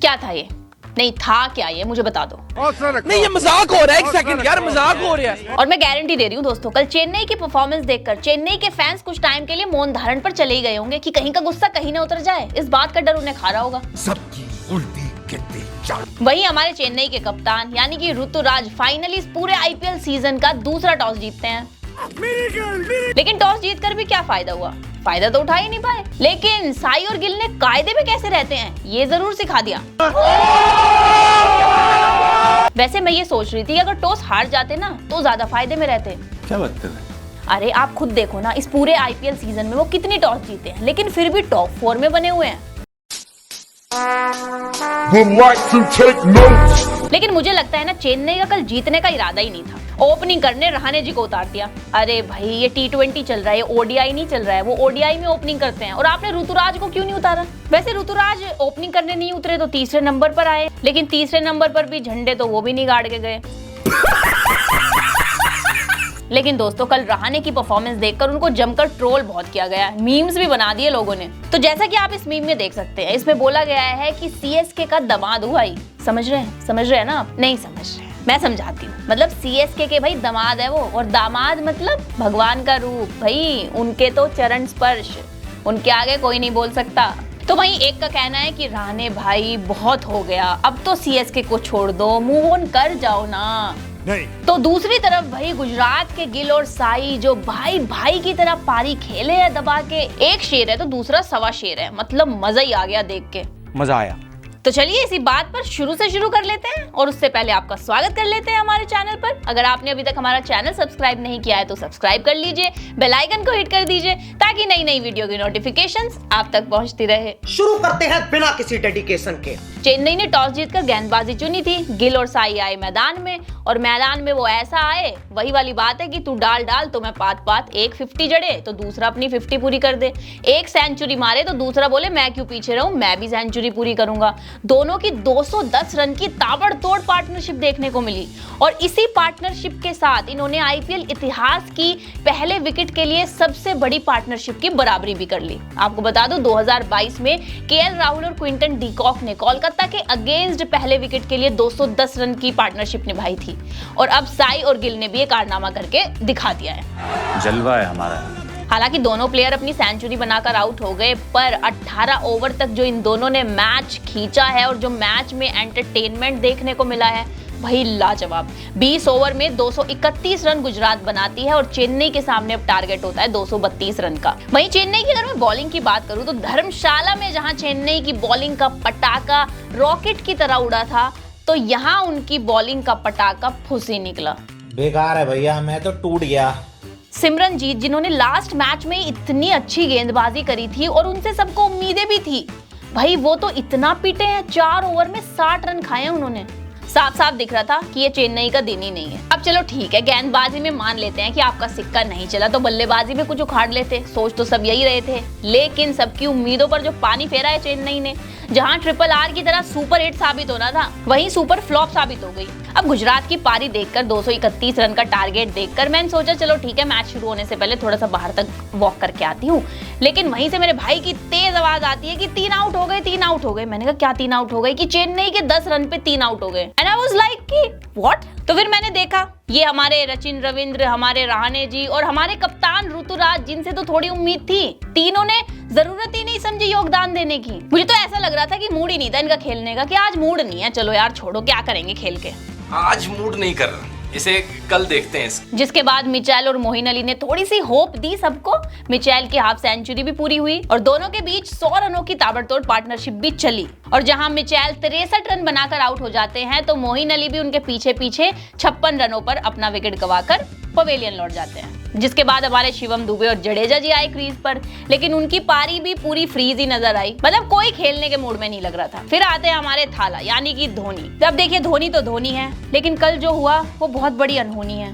क्या था ये? नहीं था क्या ये, मुझे बता दो। नहीं, ये मजाक हो रहा है। एक सेकंड यार, मजाक हो रहा है। और मैं गारंटी दे रही हूँ दोस्तों, कल चेन्नई की परफॉर्मेंस देखकर चेन्नई के फैंस कुछ टाइम के लिए मौन धारण पर चले गए होंगे कि कहीं का गुस्सा कहीं ना उतर जाए। इस बात का डर उन्हें खा रहा होगा। सबकी उल्टी गिनती चार। वहीं हमारे चेन्नई के कप्तान यानी कि ऋतुराज फाइनली इस पूरे आईपीएल सीजन का दूसरा टॉस जीतते हैं। लेकिन टॉस जीतकर भी क्या फायदा हुआ? फायदा तो उठा ही नहीं पाए। लेकिन साई और गिल ने कायदे में कैसे रहते हैं ये जरूर सिखा दिया। वैसे मैं ये सोच रही थी कि अगर टॉस हार जाते ना तो ज्यादा फायदे में रहते। क्या बात कर रहे हैं? अरे आप खुद देखो ना, इस पूरे आईपीएल सीजन में वो कितनी टॉस जीते हैं लेकिन फिर भी टॉप 4 में बने हुए हैं। लेकिन मुझे लगता है ना चेन्नई का कल जीतने का इरादा ही नहीं था। ओपनिंग करने रहाणे जी को उतार दिया। अरे भाई ये T20 चल रहा है, ओडीआई नहीं चल रहा है। वो ओडीआई में ओपनिंग करते हैं और आपने ऋतुराज को क्यों नहीं उतारा? वैसे ऋतुराज ओपनिंग करने नहीं उतरे तो तीसरे नंबर पर आए, लेकिन तीसरे नंबर पर भी झंडे तो वो भी नहीं गाड़ के गए। लेकिन दोस्तों कल रहाणे की परफॉर्मेंस देखकर उनको जमकर ट्रोल बहुत किया गया, मीम्स भी बना दिए लोगों ने। तो जैसा कि आप इस मीम में देख सकते हैं, इसमें बोला गया है कि सीएसके का दामाद हुआ ही। समझ रहे हैं ना आप? नहीं समझ रहे, मैं समझाती हूँ। मतलब सीएसके के भाई दामाद है वो, और दामाद मतलब भगवान का रूप। भाई उनके तो चरण स्पर्श, उनके आगे कोई नहीं बोल सकता। तो वहीं एक का कहना है कि रहाणे भाई बहुत हो गया, अब तो सीएसके को छोड़ दो, मूव ऑन कर जाओ ना। नहीं। तो दूसरी तरफ भाई गुजरात के गिल और साई जो भाई भाई की तरह पारी खेले हैं दबा के। एक शेर है तो दूसरा सवा शेर है, मतलब मजा ही आ गया देख के। मजा आया। तो चलिए इसी बात पर शुरू से शुरू कर लेते हैं, और उससे पहले आपका स्वागत कर लेते हैं हमारे चैनल पर। अगर आपने अभी तक हमारा चैनल सब्सक्राइब नहीं किया है तो सब्सक्राइब कर लीजिए, बेल आइकन को हिट कर दीजिए ताकि नई नई वीडियो की नोटिफिकेशंस आप तक पहुंचती रहे। शुरू करते हैं बिना किसी डेडिकेशन के। चेन्नई ने टॉस जीतकर गेंदबाजी चुनी थी। गिल और साई आए मैदान में, और मैदान में वो ऐसा आए, वही वाली बात है कि तू डाल डाल तो मैं पात पात, एक 50 जड़े तो दूसरा अपनी 50 पूरी कर दे, एक सेंचुरी मारे तो दूसरा बोले मैं क्यों पीछे रहूं, मैं भी सेंचुरी पूरी करूंगा। दोनों की 210 रन की ताबड़तोड़ पार्टनरशिप देखने को मिली, और इसी पार्टनरशिप के साथ इन्होंने आईपीएल इतिहास की पहले विकेट के लिए सबसे बड़ी पार्टनरशिप की बराबरी भी कर ली। आपको बता दो 2022 में केएल राहुल और क्विंटन डीकॉक ने कोलकाता के अगेंस्ट पहले विकेट के लिए 210 रन की पार्टनरशिप निभाई थी, और अब साई और गिल ने भी एक कारनामा करके दिखा दिया है। जलवा है हमारा। हालांकि दोनों प्लेयर अपनी सेंचुरी बनाकर आउट हो गए, पर 18 ओवर तक जो इन दोनों ने मैच खींचा है और जो मैच में एंटरटेनमेंट देखने को मिला है वही लाजवाब। 20 ओवर में 231 रन गुजरात बनाती है, और चेन्नई के सामने अब टारगेट होता है 232 रन का। वहीं चेन्नई की अगर मैं बॉलिंग की बात करूं तो धर्मशाला में जहां चेन्नई की बॉलिंग का पटाखा रॉकेट की तरह उड़ा था, तो यहाँ उनकी बॉलिंग का पटाखा फुसी निकला। बेकार है भैया, मैं तो टूट गया। सिमरनजीत जिन्होंने लास्ट मैच में इतनी अच्छी गेंदबाजी करी थी और उनसे सबको उम्मीदें भी थी, भाई वो तो इतना पीटे हैं, 4 ओवर में 60 रन खाए हैं उन्होंने। साफ साफ दिख रहा था कि ये चेन्नई का दिन ही नहीं है। अब चलो ठीक है, गेंदबाजी में मान लेते हैं कि आपका सिक्का नहीं चला, तो बल्लेबाजी में कुछ उखाड़ लेते, सोच तो सब यही रहे थे। लेकिन सबकी उम्मीदों पर जो पानी फेरा है चेन्नई ने, जहां ट्रिपल आर की तरह सुपर हिट साबित होना था वहीं सुपर फ्लॉप साबित हो गई। अब गुजरात की पारी देखकर 231 रन का टारगेट देखकर मैंने सोचा चलो ठीक है, मैच शुरू होने से पहले थोड़ा सा बाहर तक वॉक करके आती हूँ। लेकिन वहीं से मेरे भाई की तेज आवाज आती है कि 3 आउट हो गए, 3 आउट हो गए। मैंने कहा क्या 3 आउट हो गए? कि चेन्नई के 10 रन पे 3 आउट हो गए। एंड आई वाज लाइक कि व्हाट? तो फिर मैंने देखा ये हमारे रचिन रविंद्र, हमारे रहाणे जी और हमारे कप्तान ऋतुराज, जिनसे तो थोड़ी उम्मीद थी, तीनों ने जरूरत ही नहीं समझी योगदान देने की। मुझे तो ऐसा लग रहा था कि मूड ही नहीं था इनका खेलने का, कि आज मूड नहीं है, चलो यार छोड़ो, क्या करेंगे खेल के। आज मूड नहीं कर रहा, इसे कल देखते हैं। जिसके बाद मिचेल और मोइन अली ने थोड़ी सी होप दी सबको। मिचेल की हाफ सेंचुरी भी पूरी हुई और दोनों के बीच 100 रनों की ताबड़तोड़ पार्टनरशिप भी चली। और जहां मिचेल 63 रन बनाकर आउट हो जाते हैं, तो मोइन अली भी उनके पीछे पीछे 56 रनों पर अपना विकेट गंवाकर पवेलियन लौट जाते हैं। जिसके बाद हमारे शिवम दुबे और जडेजा जी आए क्रीज पर, लेकिन उनकी पारी भी पूरी फ्रीज ही नजर आई, मतलब कोई खेलने के मूड में नहीं लग रहा था। फिर आते हैं हमारे थाला यानी कि धोनी। अब देखिए धोनी तो धोनी है, लेकिन कल जो हुआ वो बहुत बड़ी अनहोनी है।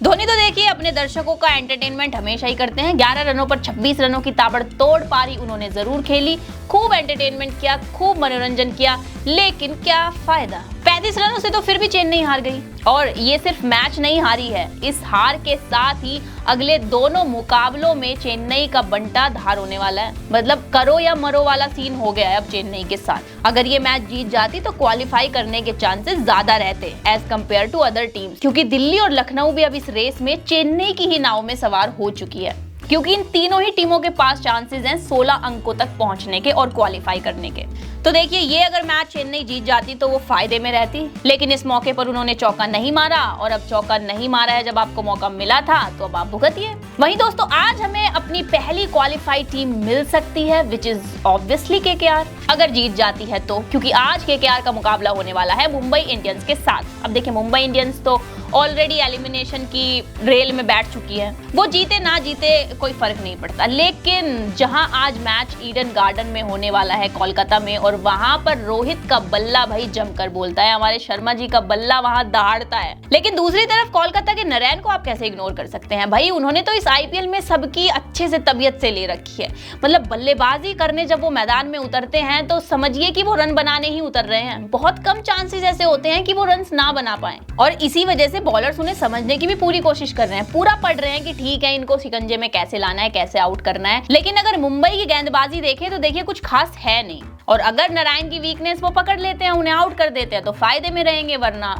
धोनी तो देखिए अपने दर्शकों का एंटरटेनमेंट हमेशा ही करते हैं। 11 रनों पर 26 रनों की ताबड़तोड़ पारी उन्होंने जरूर खेली, खूब एंटरटेनमेंट किया, खूब मनोरंजन किया, लेकिन क्या फायदा? 35 रनों से तो फिर भी चेन्नई हार गई। और ये सिर्फ मैच नहीं हारी है, इस हार के साथ ही अगले दोनों मुकाबलों में चेन्नई का बंटा धार होने वाला है। मतलब करो या मरो वाला सीन हो गया है अब चेन्नई के साथ। अगर ये मैच जीत जाती तो क्वालिफाई करने के चांसेस ज्यादा रहते as compared to other teams, क्योंकि दिल्ली और लखनऊ भी अब इस रेस में चेन्नई की ही नाव में सवार हो चुकी है, क्योंकि इन तीनों ही टीमों के पास चांसेस हैं 16 अंकों तक पहुंचने के और क्वालिफाई करने के। तो देखिए, ये अगर मैच चेन्नई जीत जाती तो वो फायदे में रहती, लेकिन इस मौके पर उन्होंने चौका नहीं मारा, और अब चौका नहीं मारा है जब आपको मौका मिला था तो अब आप भुगतिए। वहीं दोस्तों, आज हमें अपनी पहली क्वालिफाइड टीम मिल सकती है, विच इज ऑब्वियसली केकेआर, अगर जीत जाती है तो, क्योंकि आज केकेआर का मुकाबला होने वाला है मुंबई इंडियंस के साथ। अब देखिए, मुंबई इंडियंस तो ऑलरेडी एलिमिनेशन की रेल में बैठ चुकी है, वो जीते ना जीते कोई फर्क नहीं पड़ता, लेकिन जहां आज मैच ईडन गार्डन में होने वाला है कोलकाता में, और वहां पर रोहित का बल्ला भाई जमकर बोलता है, हमारे शर्मा जी का बल्ला वहां दहाड़ता है। लेकिन दूसरी तरफ कोलकाता के नरैन को आप कैसे इग्नोर कर सकते हैं भाई, उन्होंने तो इस आईपीएल में सबकी अच्छे से तबीयत से ले रखी है। मतलब बल्लेबाजी करने जब वो मैदान में उतरते हैं तो समझिए कि वो रन बनाने ही उतर रहे हैं। बहुत कम चांसेस ऐसे होते हैं कि वो रन ना बना पाए, और इसी वजह से बॉलर्स उन्हें समझने की भी पूरी कोशिश कर रहे हैं, पूरा पढ़ रहे हैं कि ठीक है, इनको शिकंजे में कैसे लाना है, कैसे आउट करना है। लेकिन अगर मुंबई की गेंदबाजी देखें तो देखिए कुछ खास है नहीं, और अगर नारायण की वीकनेस वो पकड़ लेते हैं, उन्हें आउट कर देते हैं तो फायदे में रहेंगे, वरना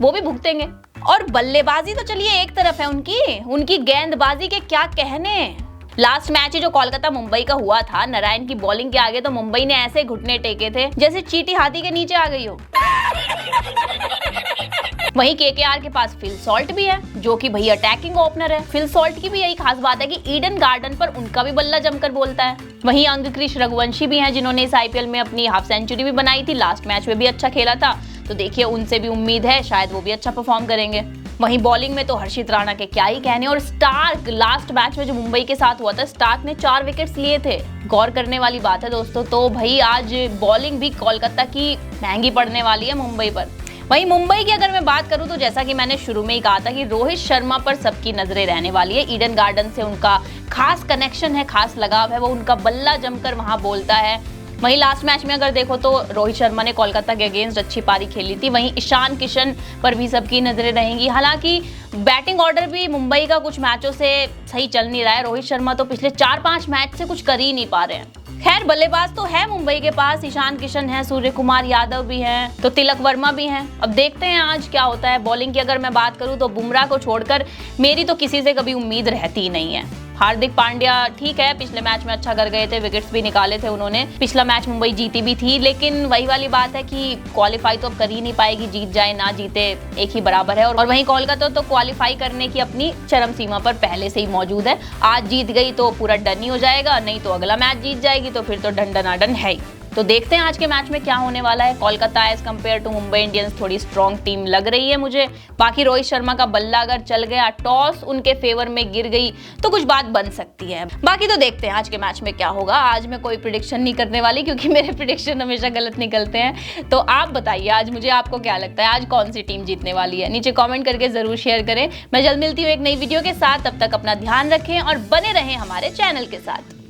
वो भी भुगतेंगे। और बल्लेबाजी तो चलिए एक तरफ है उनकी गेंदबाजी के क्या कहने। लास्ट मैच ही जो कोलकाता मुंबई का हुआ था, नारायण की बॉलिंग के आगे तो मुंबई ने ऐसे घुटने टेके थे जैसे चींटी हाथी के नीचे आ गई हो। वहीं केकेआर के पास फिल सॉल्ट भी है, जो कि भाई अटैकिंग ओपनर है। फिल सॉल्ट की भी यही खास बात है कि ईडन गार्डन पर उनका भी बल्ला जमकर बोलता है। वहीं अंगक्रिश रघुवंशी भी हैं, जिन्होंने इस आईपीएल में अपनी हाफ सेंचुरी भी बनाई थी, लास्ट मैच में भी अच्छा खेला था, तो देखिए उनसे भी उम्मीद है शायद वो भी अच्छा परफॉर्म करेंगे। वहीं बॉलिंग में तो हर्षित राणा के क्या ही कहने, और स्टार्क लास्ट मैच में जो मुंबई के साथ हुआ था, स्टार्क ने 4 विकेट्स लिए थे। गौर करने वाली बात है दोस्तों। तो भाई आज बॉलिंग भी कोलकाता की महंगी पड़ने वाली है मुंबई पर। वहीं मुंबई की अगर मैं बात करूं तो जैसा कि मैंने शुरू में ही कहा था कि रोहित शर्मा पर सबकी नजरें रहने वाली है। ईडन गार्डन से उनका खास कनेक्शन है, खास लगाव है, वो उनका बल्ला जमकर वहां बोलता है। वहीं लास्ट मैच में अगर देखो तो रोहित शर्मा ने कोलकाता के अगेंस्ट अच्छी पारी खेली थी। वहीं ईशान किशन पर भी सबकी नजरें रहेंगी। हालांकि बैटिंग ऑर्डर भी मुंबई का कुछ मैचों से सही चल नहीं रहा है। रोहित शर्मा तो पिछले 4-5 मैच से कुछ कर ही नहीं पा रहे हैं। खैर, बल्लेबाज तो है मुंबई के पास, ईशान किशन है, सूर्य कुमार यादव भी हैं, तो तिलक वर्मा भी हैं। अब देखते हैं आज क्या होता है। बॉलिंग की अगर मैं बात करूं तो बुमराह को छोड़कर मेरी तो किसी से कभी उम्मीद रहती ही नहीं है। हार्दिक पांड्या ठीक है, पिछले मैच में अच्छा कर गए थे, विकेट्स भी निकाले थे उन्होंने, पिछला मैच मुंबई जीती भी थी, लेकिन वही वाली बात है कि क्वालिफाई तो अब कर ही नहीं पाएगी, जीत जाए ना जीते एक ही बराबर है। और वहीं कोलकाता तो क्वालिफाई करने की अपनी चरम सीमा पर पहले से ही मौजूद है। आज जीत गई तो पूरा डन ही हो जाएगा, नहीं तो अगला मैच जीत जाएगी तो फिर तो डन डनाडन है ही। तो देखते हैं आज के मैच में क्या होने वाला है। Kolkata as compared to Mumbai Indians थोड़ी स्ट्रॉन्ग टीम लग रही है मुझे। बाकी रोहित शर्मा का बल्ला अगर चल गया, टॉस उनके फेवर में गिर गई तो कुछ बात बन सकती है। बाकी तो देखते हैं आज के मैच में क्या होगा। आज मैं कोई प्रेडिक्शन नहीं करने वाली, क्योंकि मेरे प्रेडिक्शन हमेशा गलत निकलते हैं। तो आप बताइए आज मुझे, आपको क्या लगता है आज कौन सी टीम जीतने वाली है? नीचे कॉमेंट करके जरूर शेयर करें। मैं जल्द मिलती हूँ एक नई वीडियो के साथ, तब तक अपना ध्यान रखें और बने रहें हमारे चैनल के साथ।